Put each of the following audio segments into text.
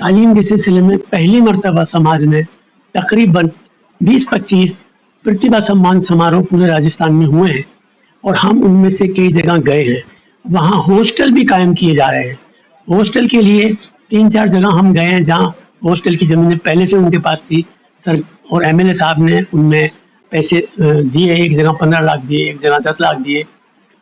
تعلیم کے سلسلے میں پہلی مرتبہ سماج میں تقریباً 20-25 پرتیبھا سمان سماروہ پورے راجستھان میں ہوئے ہیں اور ہم ان میں سے کئی جگہ گئے ہیں. وہاں ہاسٹل بھی قائم کیے جا رہے ہیں. ہاسٹل کے لیے 3-4 جگہ ہم گئے ہیں جہاں ہاسٹل کی زمینیں پہلے سے ان کے پاس تھی سر، اور ایم ایل اے صاحب نے ان میں پیسے دیے. ایک جگہ 15 لاکھ دیے، ایک جگہ 10 لاکھ دیے،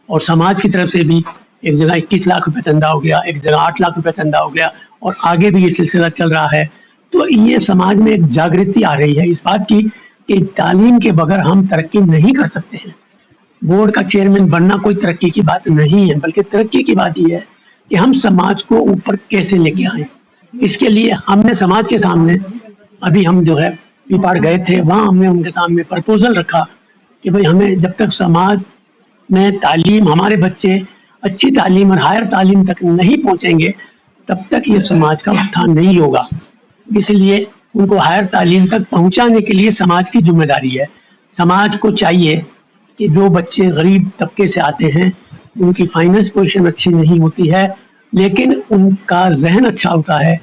اور سماج کی طرف سے بھی ایک جگہ 21 لاکھ روپے چندہ ہو گیا، ایک جگہ 8 لاکھ روپے چندہ ہو گیا، اور آگے بھی یہ سلسلہ چل رہا ہے. تو یہ سماج میں ایک جاگرتی آ رہی ہے اس بات کی کہ تعلیم کے بغیر ہم ترقی نہیں کر سکتے ہیں. بورڈ کا چیئرمین بننا کوئی ترقی کی بات نہیں ہے، بلکہ ترقی کی بات یہ ہے کہ ہم سماج کو اوپر کیسے لے کے آئیں. اس کے لیے ہم نے سماج کے سامنے، ابھی ہم جو ہے پیپاڑ گئے تھے، وہاں ہم نے ان کے سامنے پرپوزل رکھا کہ بھئی ہمیں جب تک سماج میں تعلیم، ہمارے بچے اچھی تعلیم اور ہائر تعلیم تک نہیں پہنچیں گے تب تک یہ سماج کا اتھان نہیں ہوگا. اس لیے ان کو ہائر تعلیم تک پہنچانے کے لیے سماج کی ذمہ داری ہے. سماج کو چاہیے کہ جو بچے غریب طبقے سے آتے ہیں، ان کی فائنینس پوزیشن اچھی نہیں ہوتی ہے لیکن ان کا ذہن اچھا ہوتا ہے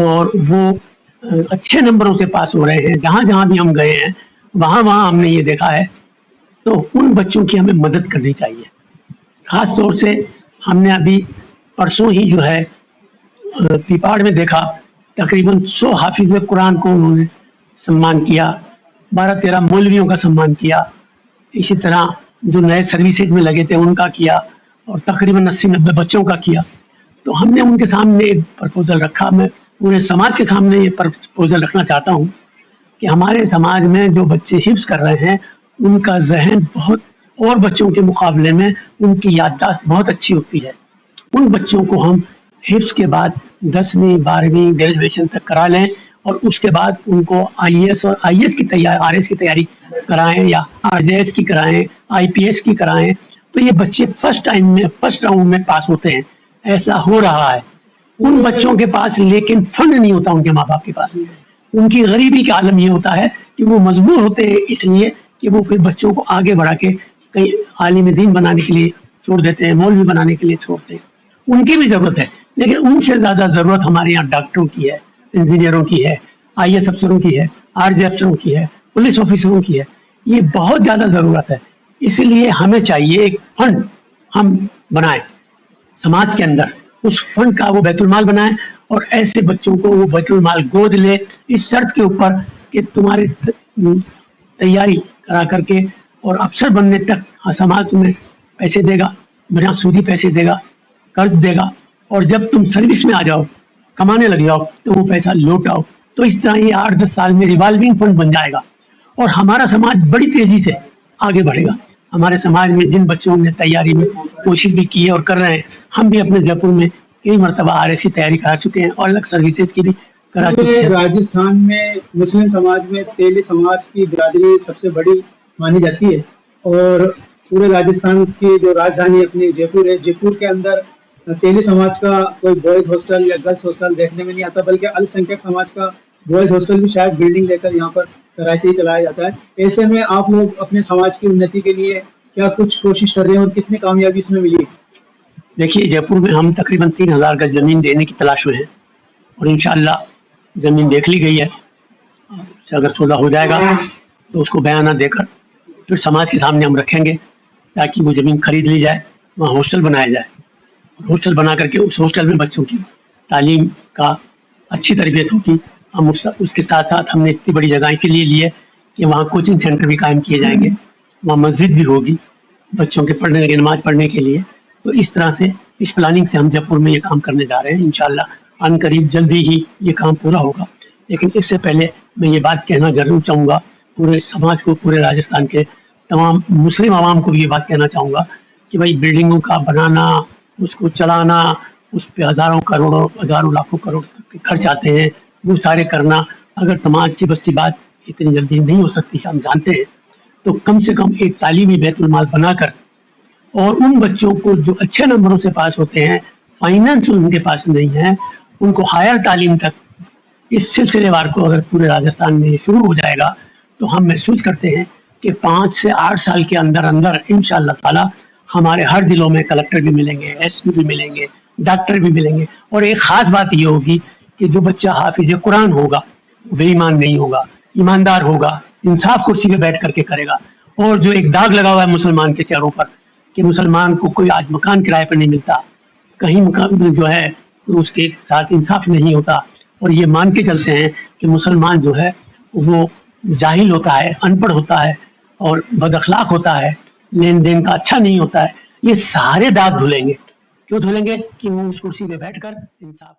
اور وہ اچھے نمبروں سے پاس ہو رہے ہیں، جہاں جہاں بھی ہم گئے ہیں وہاں وہاں ہم نے یہ دیکھا ہے، تو ان بچوں کی ہمیں مدد کرنی چاہیے. خاص طور سے ہم نے ابھی پرسوں ہی جو ہے پیپاڑ میں دیکھا، تقریباً 100 حافظ قرآن کو انہوں نے سمان کیا، 12-13 مولویوں کا سمان کیا، اسی طرح جو نئے سروسز میں لگے تھے ان کا کیا، اور تقریباً 80-90 بچوں کا کیا. تو ہم نے ان کے سامنے ایک پرپوزل رکھا. میں پورے سماج کے سامنے یہ پرپوزل رکھنا چاہتا ہوں کہ ہمارے سماج میں جو بچے حفظ کر رہے ہیں ان کا ذہن بہت اور بچوں کے مقابلے میں ان کی یادداشت بہت اچھی ہوتی ہے. ان بچوں کو ہم حفظ کے بعد 10ویں 12ویں گریجویشن تک کرا لیں اور اس کے بعد ان کو آئی ایس اور آئی ایس کی تیاری، آر ایس کی تیاری کرائیں یا آر جے ایس کی کرائیں، آئی پی ایس کی کرائیں، تو یہ بچے فرسٹ راؤنڈ میں پاس ہوتے ہیں. ایسا ہو رہا ہے. ان بچوں کے پاس لیکن فنڈ نہیں ہوتا ان کے ماں باپ کے پاس. ان کی غریبی کا عالم یہ ہوتا ہے کہ وہ مجبور ہوتے ہیں اس لیے کہ وہ پھر بچوں کو آگے بڑھا کے کئی عالم دین بنانے کے لیے چھوڑ دیتے ہیں، مولوی بنانے کے لیے چھوڑتے ہیں. ان کی بھی ضرورت ہے لیکن ان سے زیادہ ضرورت ہمارے یہاں ڈاکٹروں کی ہے، انجینئروں کی ہے، آئی ایس افسروں کی ہے، آر جے افسروں کی ہے، پولیس آفیسروں کی ہے. یہ بہت زیادہ ضرورت ہے. اس لیے ہمیں چاہیے ایک فنڈ ہم بنائیں سماج کے اندر، اس فنڈ کا وہ بیت المال بنائیں اور ایسے بچوں کو وہ بیت المال گود لے اس شرط کے اوپر کہ تمہاری تیاری کرا کر کے اور افسر بننے تک سماج تمہیں پیسے دے گا، بنا سودی پیسے دے گا، قرض دے گا، اور جب تم سروس میں آ جاؤ، کمانے لگ جاؤ تو وہ پیسہ لوٹ آؤ. تو اس طرح یہ 8-10 سال میں ریوالونگ فنڈ بن جائے گا اور ہمارا سماج بڑی تیزی سے آگے بڑھے گا. ہمارے سماج میں جن بچوں نے تیاری میں کوشش بھی کی ہے اور کر رہے ہیں، ہم بھی اپنے جے پور میں کئی مرتبہ آر ایس کی تیاری کرا چکے ہیں اور الگ سروسز کی بھی کرا چکے ہیں. راجستھان میں مسلم سماج میں تیلی سماج کی برادری سب سے بڑی مانی جاتی ہے اور پورے راجستھان کی جو راجدھانی اپنی جے پور ہے، جے پور کے اندر تیلی سماج کا کوئی بوائز ہاسٹل یا گرلس ہاسٹل دیکھنے میں نہیں آتا، بلکہ الپسنکھیک سماج کا بوائز ہاسٹل بھی شاید بلڈنگ لے کر یہاں پر کراچی ہی چلایا جاتا ہے. ایسے میں آپ لوگ اپنے سماج کی انتی کے لیے کیا کچھ کوشش کر رہے ہیں اور کتنی کامیابی اس میں ملی؟ دیکھیے، جے پور میں ہم تقریباً 3000 گز زمین دینے کی تلاش میں ہیں اور انشاءاللہ زمین دیکھ لی گئی ہے. اگر سودا ہو جائے گا تو اس کو بیانہ دے کر پھر سماج کے سامنے ہم رکھیں گے تاکہ وہ زمین خرید لی جائے، وہاں ہاسٹل بنایا جائے. ہاسٹل بنا کر کے اس ہاسٹل میں بچوں کی تعلیم کا اچھی تربیت ہوگی. ہم اس کے ساتھ ساتھ ہم نے اتنی بڑی جگہ اسی لیے لی ہے کہ وہاں کوچنگ سینٹر بھی قائم کیے جائیں گے، وہاں مسجد بھی ہوگی بچوں کے پڑھنے کے، نماز پڑھنے کے لیے. تو اس طرح سے اس پلاننگ سے ہم جے پور میں یہ کام کرنے جا رہے ہیں. انشاءاللہ ان قریب جلدی ہی یہ کام پورا ہوگا. لیکن اس سے پہلے میں یہ بات کہنا ضرور چاہوں گا پورے سماج کو، پورے راجستھان کے تمام مسلم عوام کو بھی یہ بات کہنا چاہوں گا کہ بھائی بلڈنگوں کا بنانا، اس کو چلانا، اس پہ ہزاروں کروڑوں، ہزاروں لاکھوں کروڑ کے خرچ آتے ہیں، وہ سارے کرنا اگر سماج کی بس کی بات اتنی جلدی نہیں ہو سکتی، ہم جانتے ہیں. تو کم سے کم ایک تعلیمی بیت المال بنا کر اور ان بچوں کو جو اچھے نمبروں سے پاس ہوتے ہیں، فائنانس ان کے پاس نہیں ہے، ان کو ہائر تعلیم تک اس سلسلے وار کو اگر پورے راجستھان میں شروع ہو جائے گا تو ہم محسوس کرتے ہیں کہ 5 سے 8 سال کے اندر اندر انشاءاللہ تعالی ہمارے ہر ضلعوں میں کلکٹر بھی ملیں گے، ایس پی بھی ملیں گے، ڈاکٹر بھی ملیں گے. اور ایک خاص بات یہ ہوگی کہ جو بچہ حافظ قرآن ہوگا وہ بے ایمان نہیں ہوگا، ایماندار ہوگا، انصاف کرسی پہ بیٹھ کر کے کرے گا. اور جو ایک داغ لگا ہوا ہے مسلمان کے چہروں پر کہ مسلمان کو کوئی آج مکان کرائے پر نہیں ملتا، کہیں مکان جو ہے اس کے ساتھ انصاف نہیں ہوتا، اور یہ مان کے چلتے ہیں کہ مسلمان جو ہے وہ جاہل ہوتا ہے، ان پڑھ ہوتا ہے اور بد اخلاق ہوتا ہے، لین دین کا اچھا نہیں ہوتا ہے. یہ سارے داغ دھلیں گے. کیوں دھلیں گے؟ کہ وہ اس کرسی پہ بیٹھ کر انصاف